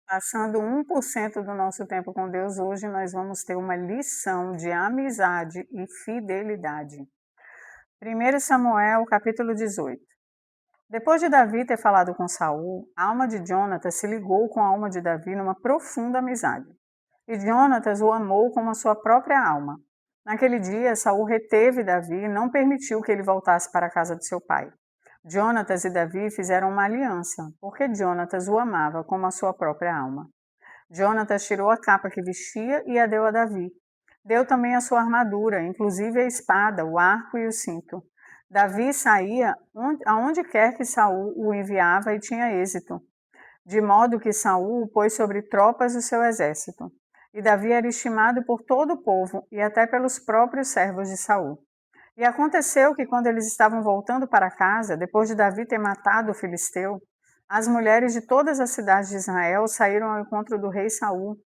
Passando 1% do nosso tempo com Deus, hoje nós vamos ter uma lição de amizade e fidelidade. 1 Samuel, capítulo 18. Depois de Davi ter falado com Saul, a alma de Jonatas se ligou com a alma de Davi numa profunda amizade. E Jonatas o amou como a sua própria alma. Naquele dia, Saul reteve Davi e não permitiu que ele voltasse para a casa de seu pai. Jonatas e Davi fizeram uma aliança, porque Jonatas o amava como a sua própria alma. Jonatas tirou a capa que vestia e a deu a Davi. Deu também a sua armadura, inclusive a espada, o arco e o cinto. Davi saía aonde quer que Saul o enviava e tinha êxito, de modo que Saul pôs sobre tropas o seu exército. E Davi era estimado por todo o povo e até pelos próprios servos de Saul. E aconteceu que quando eles estavam voltando para casa, depois de Davi ter matado o filisteu, as mulheres de todas as cidades de Israel saíram ao encontro do rei Saul,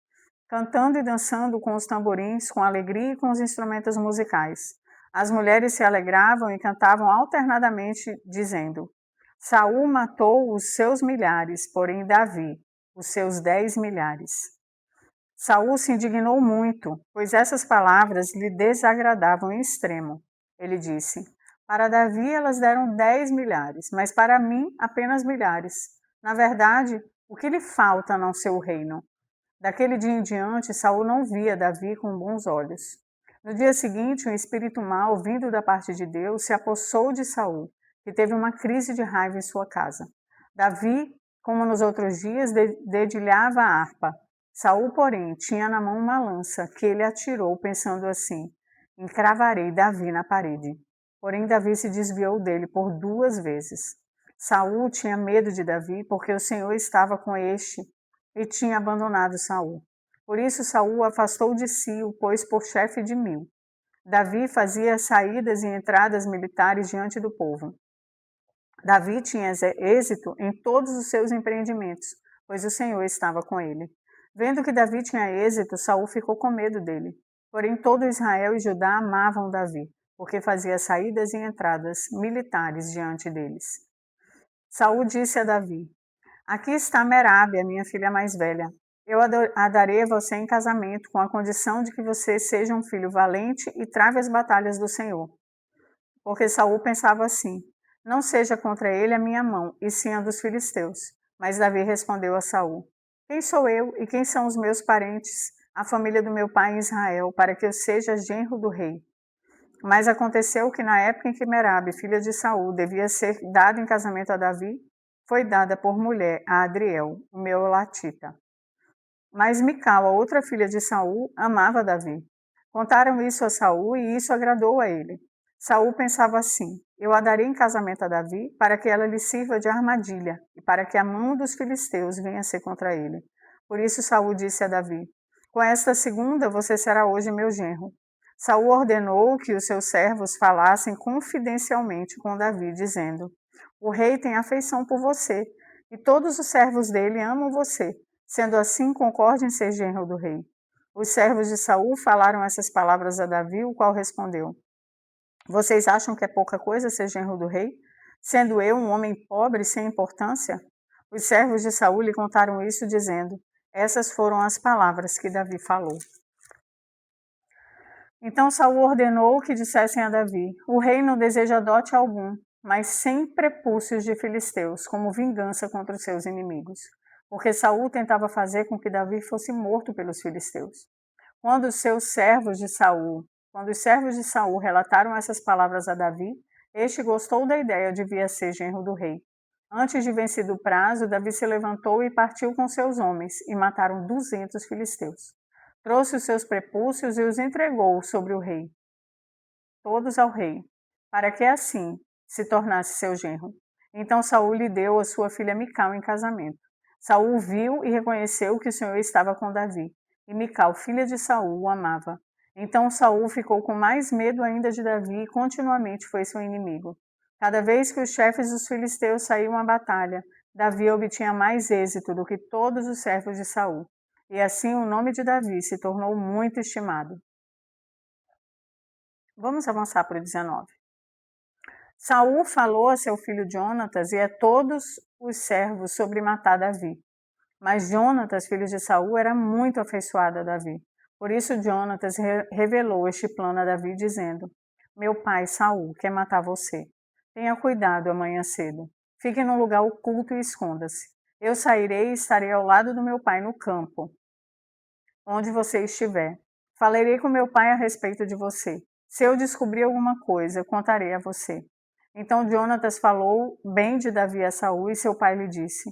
cantando e dançando com os tamborins, com alegria e com os instrumentos musicais. As mulheres se alegravam e cantavam alternadamente, dizendo: Saul matou os seus milhares, porém Davi os seus 10 milhares. Saul se indignou muito, pois essas palavras lhe desagradavam em extremo. Ele disse: Para Davi elas deram 10 milhares, mas para mim apenas milhares. Na verdade, o que lhe falta a não ser o reino? Daquele dia em diante, Saul não via Davi com bons olhos. No dia seguinte, um espírito mau, vindo da parte de Deus, se apossou de Saul, que teve uma crise de raiva em sua casa. Davi, como nos outros dias, dedilhava a harpa. Saul, porém, tinha na mão uma lança, que ele atirou, pensando assim: encravarei Davi na parede. Porém, Davi se desviou dele por 2 vezes. Saul tinha medo de Davi, porque o Senhor estava com este e tinha abandonado Saul. Por isso Saul o afastou de si, o pôs por chefe de 1000. Davi fazia saídas e entradas militares diante do povo. Davi tinha êxito em todos os seus empreendimentos, pois o Senhor estava com ele. Vendo que Davi tinha êxito, Saul ficou com medo dele. Porém, todo Israel e Judá amavam Davi, porque fazia saídas e entradas militares diante deles. Saul disse a Davi: Aqui está Merabe, a minha filha mais velha. Eu a darei a você em casamento, com a condição de que você seja um filho valente e trave as batalhas do Senhor. Porque Saul pensava assim: não seja contra ele a minha mão, e sim a dos filisteus. Mas Davi respondeu a Saul: Quem sou eu e quem são os meus parentes, a família do meu pai em Israel, para que eu seja genro do rei? Mas aconteceu que na época em que Merabe, filha de Saul, devia ser dada em casamento a Davi, foi dada por mulher a Adriel, o meolatita. Mas Mical, a outra filha de Saul, amava Davi. Contaram isso a Saul e isso agradou a ele. Saul pensava assim: eu a darei em casamento a Davi para que ela lhe sirva de armadilha e para que a mão dos filisteus venha a ser contra ele. Por isso Saul disse a Davi: com esta segunda você será hoje meu genro. Saul ordenou que os seus servos falassem confidencialmente com Davi, dizendo: o rei tem afeição por você e todos os servos dele amam você. Sendo assim, concorde em ser genro do rei. Os servos de Saul falaram essas palavras a Davi, o qual respondeu: vocês acham que é pouca coisa ser genro do rei, sendo eu um homem pobre e sem importância? Os servos de Saul lhe contaram isso, dizendo: essas foram as palavras que Davi falou. Então Saul ordenou que dissessem a Davi: o rei não deseja dote algum, mas 100 prepúcios de filisteus, como vingança contra os seus inimigos. Porque Saul tentava fazer com que Davi fosse morto pelos filisteus. Quando os servos de Saul relataram essas palavras a Davi, este gostou da ideia de vir a ser genro do rei. Antes de vencido o prazo, Davi se levantou e partiu com seus homens, e mataram 200 filisteus. Trouxe os seus prepúcios e os entregou sobre o rei, todos ao rei, para que assim se tornasse seu genro. Então Saul lhe deu a sua filha Mical em casamento. Saul viu e reconheceu que o Senhor estava com Davi, e Mical, filha de Saul, o amava. Então Saul ficou com mais medo ainda de Davi e continuamente foi seu inimigo. Cada vez que os chefes dos filisteus saíam à batalha, Davi obtinha mais êxito do que todos os servos de Saul. E assim o nome de Davi se tornou muito estimado. Vamos avançar para o 19. Saul falou a seu filho Jonatas e a todos os servos sobre matar Davi. Mas Jonatas, filho de Saul, era muito afeiçoado a Davi. Por isso Jonatas revelou este plano a Davi, dizendo: Meu pai Saul quer matar você. Tenha cuidado amanhã cedo. Fique num lugar oculto e esconda-se. Eu sairei e estarei ao lado do meu pai no campo, onde você estiver. Falarei com meu pai a respeito de você. Se eu descobrir alguma coisa, eu contarei a você. Então Jonatas falou bem de Davi a Saul e seu pai lhe disse: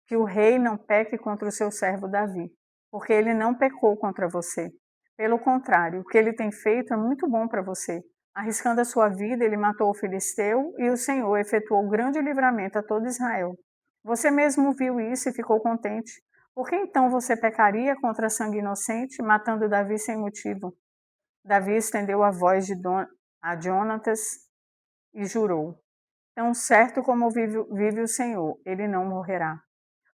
Que o rei não peque contra o seu servo Davi, porque ele não pecou contra você. Pelo contrário, o que ele tem feito é muito bom para você. Arriscando a sua vida, ele matou o filisteu e o Senhor efetuou grande livramento a todo Israel. Você mesmo viu isso e ficou contente. Por que então você pecaria contra sangue inocente, matando Davi sem motivo? Davi estendeu a voz a Jonatas e jurou: Tão certo como vive o Senhor, ele não morrerá.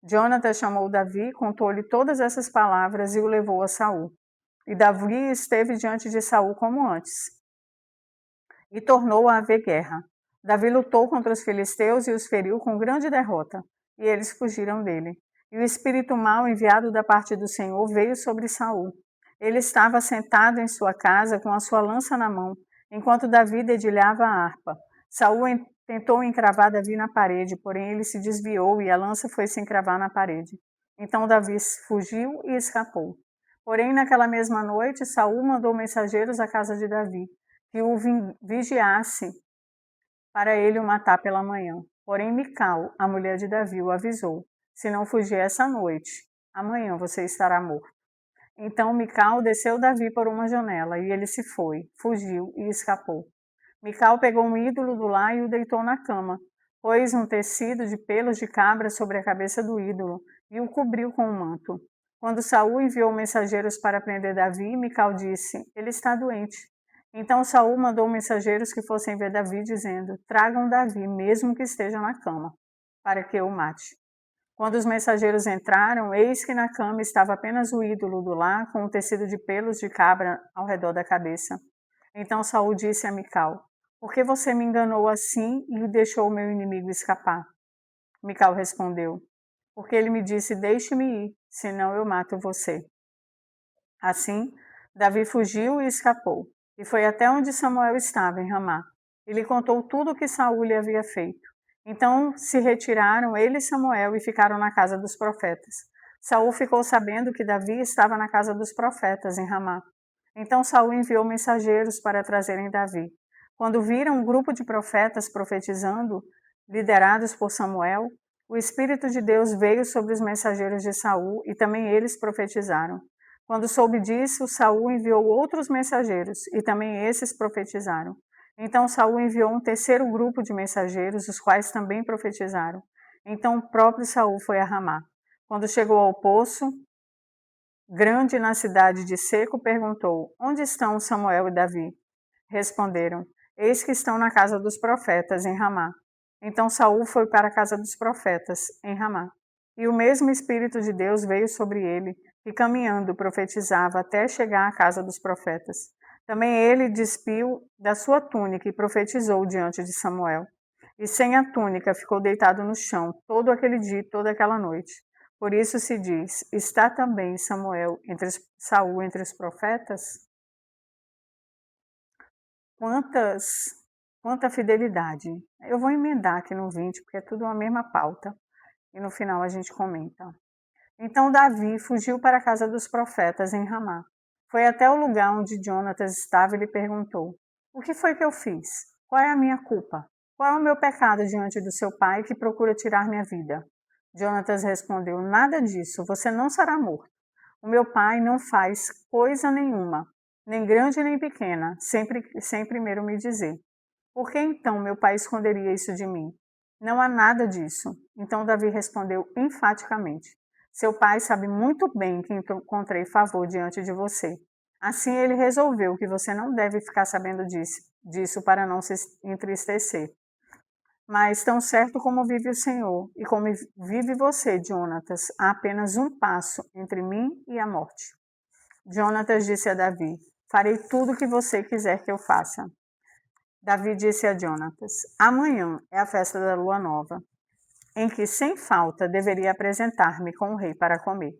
Jonatas chamou Davi, contou-lhe todas essas palavras e o levou a Saul. E Davi esteve diante de Saul como antes, e tornou a haver guerra. Davi lutou contra os filisteus e os feriu com grande derrota, e eles fugiram dele. E o espírito mau enviado da parte do Senhor veio sobre Saul. Ele estava sentado em sua casa com a sua lança na mão, enquanto Davi dedilhava a harpa. Saul tentou encravar Davi na parede, porém ele se desviou e a lança foi se encravar na parede. Então Davi fugiu e escapou. Porém, naquela mesma noite, Saul mandou mensageiros à casa de Davi, que o vigiasse para ele o matar pela manhã. Porém, Mical, a mulher de Davi, o avisou: Se não fugir essa noite, amanhã você estará morto. Então Mical desceu Davi por uma janela, e ele se foi, fugiu e escapou. Mical pegou um ídolo do lar e o deitou na cama, pôs um tecido de pelos de cabra sobre a cabeça do ídolo e o cobriu com um manto. Quando Saul enviou mensageiros para prender Davi, Mical disse: Ele está doente. Então Saul mandou mensageiros que fossem ver Davi, dizendo: Tragam Davi, mesmo que esteja na cama, para que o mate. Quando os mensageiros entraram, eis que na cama estava apenas o ídolo do lar, com um tecido de pelos de cabra ao redor da cabeça. Então Saul disse a Mical: Por que você me enganou assim e deixou o meu inimigo escapar? Mical respondeu: Porque ele me disse: Deixe-me ir, senão eu mato você. Assim, Davi fugiu e escapou, e foi até onde Samuel estava, em Ramá. E lhe contou tudo o que Saul lhe havia feito. Então se retiraram ele e Samuel e ficaram na casa dos profetas. Saul ficou sabendo que Davi estava na casa dos profetas, em Ramá. Então Saul enviou mensageiros para trazerem Davi. Quando viram um grupo de profetas profetizando, liderados por Samuel, o Espírito de Deus veio sobre os mensageiros de Saul e também eles profetizaram. Quando soube disso, Saul enviou outros mensageiros e também esses profetizaram. Então Saul enviou um terceiro grupo de mensageiros, os quais também profetizaram. Então o próprio Saul foi a Ramá. Quando chegou ao poço grande na cidade de Seco, perguntou: Onde estão Samuel e Davi? Responderam: Eis que estão na casa dos profetas, em Ramá. Então Saul foi para a casa dos profetas, em Ramá. E o mesmo Espírito de Deus veio sobre ele, e caminhando profetizava até chegar à casa dos profetas. Também ele despiu da sua túnica e profetizou diante de Samuel. E sem a túnica ficou deitado no chão todo aquele dia e toda aquela noite. Por isso se diz: Está também Saul entre os profetas? Quanta fidelidade. Eu vou emendar aqui no 20, porque é tudo a mesma pauta. E no final a gente comenta. Então Davi fugiu para a casa dos profetas em Ramá. Foi até o lugar onde Jonatas estava e lhe perguntou: O que foi que eu fiz? Qual é a minha culpa? Qual é o meu pecado diante do seu pai que procura tirar minha vida? Jonatas respondeu: Nada disso, você não será morto. O meu pai não faz coisa nenhuma, nem grande nem pequena, sem primeiro me dizer. Por que então meu pai esconderia isso de mim? Não há nada disso. Então Davi respondeu enfaticamente: Seu pai sabe muito bem que encontrei favor diante de você. Assim ele resolveu que você não deve ficar sabendo disso para não se entristecer. Mas tão certo como vive o Senhor e como vive você, Jonatas, há apenas um passo entre mim e a morte. Jonatas disse a Davi: Farei tudo o que você quiser que eu faça. Davi disse a Jonatas: Amanhã é a festa da lua nova. em que sem falta deveria apresentar-me com o rei para comer.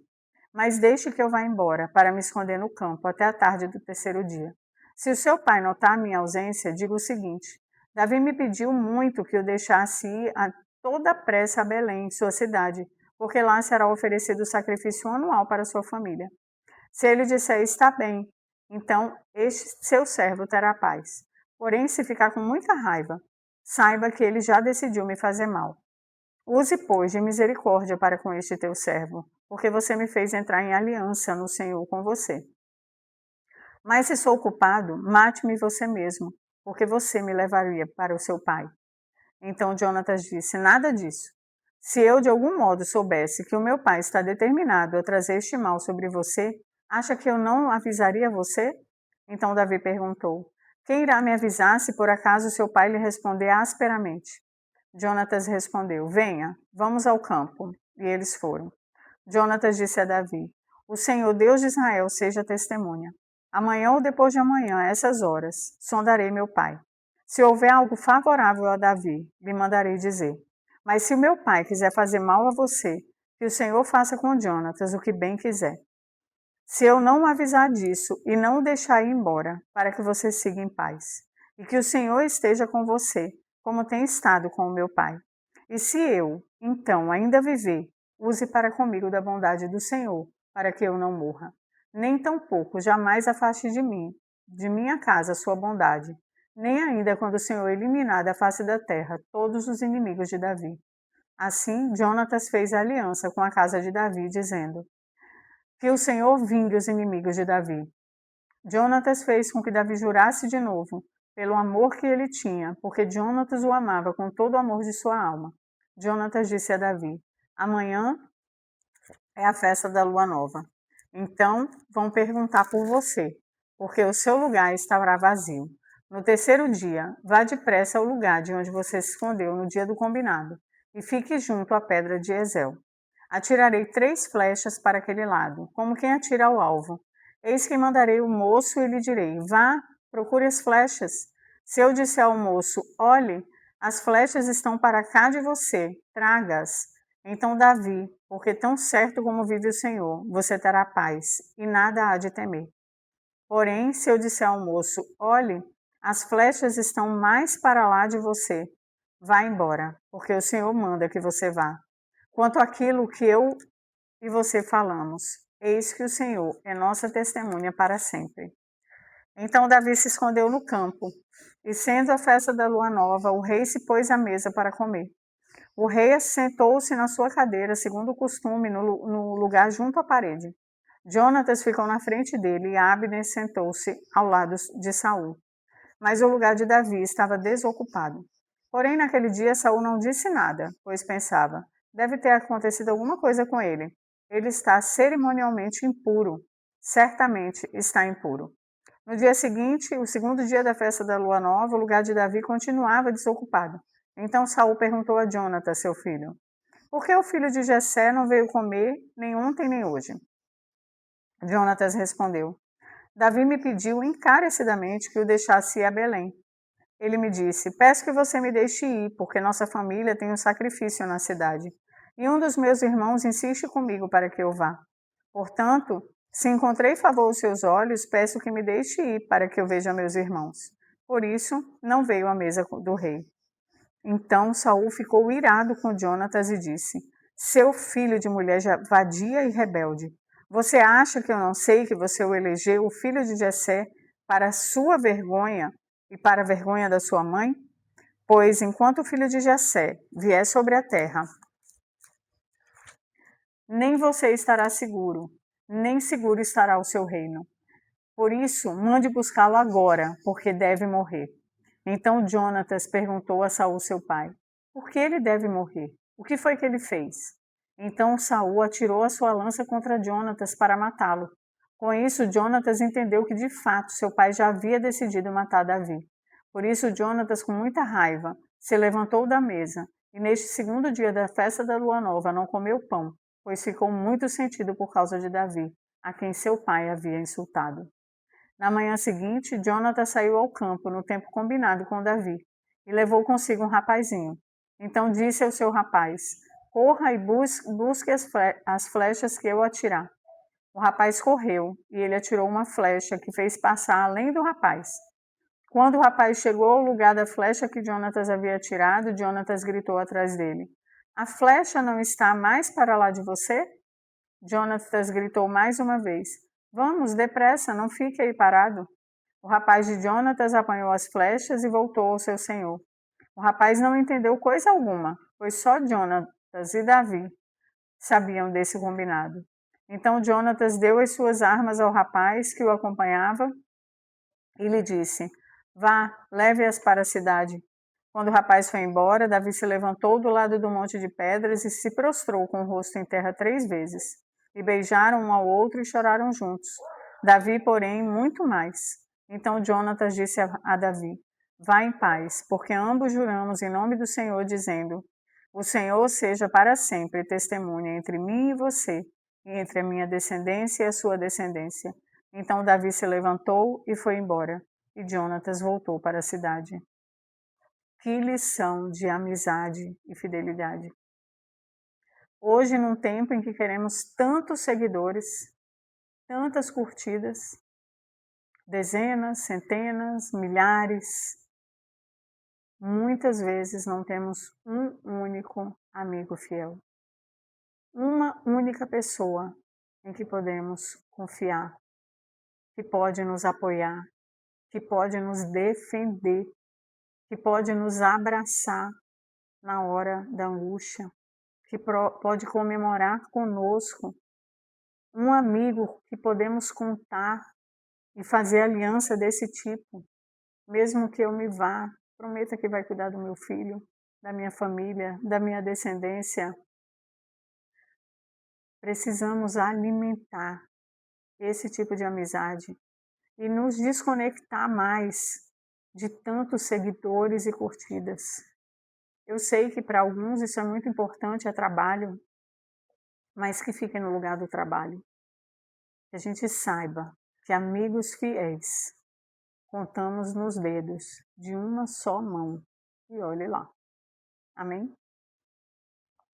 Mas deixe que eu vá embora para me esconder no campo até a tarde do terceiro dia. Se o seu pai notar minha ausência, diga o seguinte: Davi me pediu muito que o deixasse ir a toda pressa a Belém, sua cidade, porque lá será oferecido o sacrifício anual para sua família. Se ele disser está bem, então este seu servo terá paz. Porém, se ficar com muita raiva, saiba que ele já decidiu me fazer mal. Use, pois, de misericórdia para com este teu servo, porque você me fez entrar em aliança no Senhor com você. Mas se sou culpado, mate-me você mesmo, porque você me levaria para o seu pai. Então Jonatas disse: Nada disso. Se eu de algum modo soubesse que o meu pai está determinado a trazer este mal sobre você, acha que eu não avisaria você? Então Davi perguntou: Quem irá me avisar se por acaso seu pai lhe responder asperamente? Jonatas respondeu: Venha, vamos ao campo. E eles foram. Jonatas disse a Davi: O Senhor Deus de Israel seja testemunha. Amanhã ou depois de amanhã, a essas horas, sondarei meu pai. Se houver algo favorável a Davi, lhe mandarei dizer. Mas se o meu pai quiser fazer mal a você, que o Senhor faça com Jonatas o que bem quiser. Se eu não o avisar disso e não o deixar ir embora, para que você siga em paz, e que o Senhor esteja com você, como tem estado com o meu pai. E se eu, então, ainda viver, use para comigo da bondade do Senhor, para que eu não morra. Nem tampouco jamais afaste de mim, de minha casa, a sua bondade, nem ainda quando o Senhor eliminar da face da terra todos os inimigos de Davi. Assim, Jonatas fez aliança com a casa de Davi, dizendo: Que o Senhor vingue os inimigos de Davi. Jonatas fez com que Davi jurasse de novo, pelo amor que ele tinha, porque Jonatas o amava com todo o amor de sua alma. Jonatas disse a Davi: Amanhã é a festa da lua nova. Então vão perguntar por você, porque o seu lugar estará vazio. No terceiro dia, vá depressa ao lugar de onde você se escondeu no dia do combinado, e fique junto à pedra de Ezel. Atirarei 3 flechas para aquele lado, como quem atira ao alvo. Eis que mandarei o moço e lhe direi: Vá, procure as flechas. Se eu disser ao moço: Olhe, as flechas estão para cá de você, traga-as. Então Davi, porque tão certo como vive o Senhor, você terá paz, e nada há de temer. Porém, se eu disser ao moço: Olhe, as flechas estão mais para lá de você, vá embora, porque o Senhor manda que você vá. Quanto àquilo que eu e você falamos, eis que o Senhor é nossa testemunha para sempre. Então Davi se escondeu no campo, e sendo a festa da lua nova, o rei se pôs à mesa para comer. O rei sentou-se na sua cadeira, segundo o costume, no lugar junto à parede. Jonatas ficou na frente dele e Abner sentou-se ao lado de Saul. Mas o lugar de Davi estava desocupado. Porém, naquele dia, Saul não disse nada, pois pensava: deve ter acontecido alguma coisa com ele. Ele está cerimonialmente impuro. Certamente está impuro. No dia seguinte, o segundo dia da festa da lua nova, o lugar de Davi continuava desocupado. Então Saul perguntou a Jonatas, seu filho: Por que o filho de Jessé não veio comer nem ontem nem hoje? Jonatas respondeu: Davi me pediu encarecidamente que o deixasse ir a Belém. Ele me disse: Peço que você me deixe ir, porque nossa família tem um sacrifício na cidade. E um dos meus irmãos insiste comigo para que eu vá. Portanto, se encontrei favor aos seus olhos, peço que me deixe ir para que eu veja meus irmãos. Por isso, não veio à mesa do rei. Então Saul ficou irado com Jonatas e disse: Seu filho de mulher vadia e rebelde, você acha que eu não sei que você o elegeu, o filho de Jessé, para a sua vergonha e para a vergonha da sua mãe? Pois enquanto o filho de Jessé vier sobre a terra, nem você estará seguro, nem seguro estará o seu reino. Por isso, mande buscá-lo agora, porque deve morrer. Então Jonatas perguntou a Saul, seu pai: Por que ele deve morrer? O que foi que ele fez? Então Saul atirou a sua lança contra Jonatas para matá-lo. Com isso, Jonatas entendeu que de fato seu pai já havia decidido matar Davi. Por isso, Jonatas, com muita raiva, se levantou da mesa e neste segundo dia da festa da lua nova não comeu pão, pois ficou muito sentido por causa de Davi, a quem seu pai havia insultado. Na manhã seguinte, Jonatas saiu ao campo no tempo combinado com Davi e levou consigo um rapazinho. Então disse ao seu rapaz: corra e busque as flechas que eu atirar. O rapaz correu e ele atirou uma flecha que fez passar além do rapaz. Quando o rapaz chegou ao lugar da flecha que Jonatas havia atirado, Jonatas gritou atrás dele: a flecha não está mais para lá de você? Jonatas gritou mais uma vez: vamos, depressa, não fique aí parado. O rapaz de Jonatas apanhou as flechas e voltou ao seu senhor. O rapaz não entendeu coisa alguma, pois só Jonatas e Davi sabiam desse combinado. Então Jonatas deu as suas armas ao rapaz que o acompanhava e lhe disse: vá, leve-as para a cidade. Quando o rapaz foi embora, Davi se levantou do lado do monte de pedras e se prostrou com o rosto em terra 3 vezes. E beijaram um ao outro e choraram juntos. Davi, porém, muito mais. Então Jonatas disse a Davi: vá em paz, porque ambos juramos em nome do Senhor, dizendo: o Senhor seja para sempre testemunha entre mim e você, e entre a minha descendência e a sua descendência. Então Davi se levantou e foi embora, e Jonatas voltou para a cidade. Que lição de amizade e fidelidade. Hoje, num tempo em que queremos tantos seguidores, tantas curtidas, dezenas, centenas, milhares, muitas vezes não temos um único amigo fiel. Uma única pessoa em que podemos confiar, que pode nos apoiar, que pode nos defender, que pode nos abraçar na hora da angústia, que pode comemorar conosco, um amigo que podemos contar e fazer aliança desse tipo. Mesmo que eu me vá, prometa que vai cuidar do meu filho, da minha família, da minha descendência. Precisamos alimentar esse tipo de amizade e nos desconectar mais de tantos seguidores e curtidas. Eu sei que para alguns isso é muito importante, é trabalho, mas que fique no lugar do trabalho. Que a gente saiba que amigos fiéis contamos nos dedos de uma só mão. E olhe lá. Amém?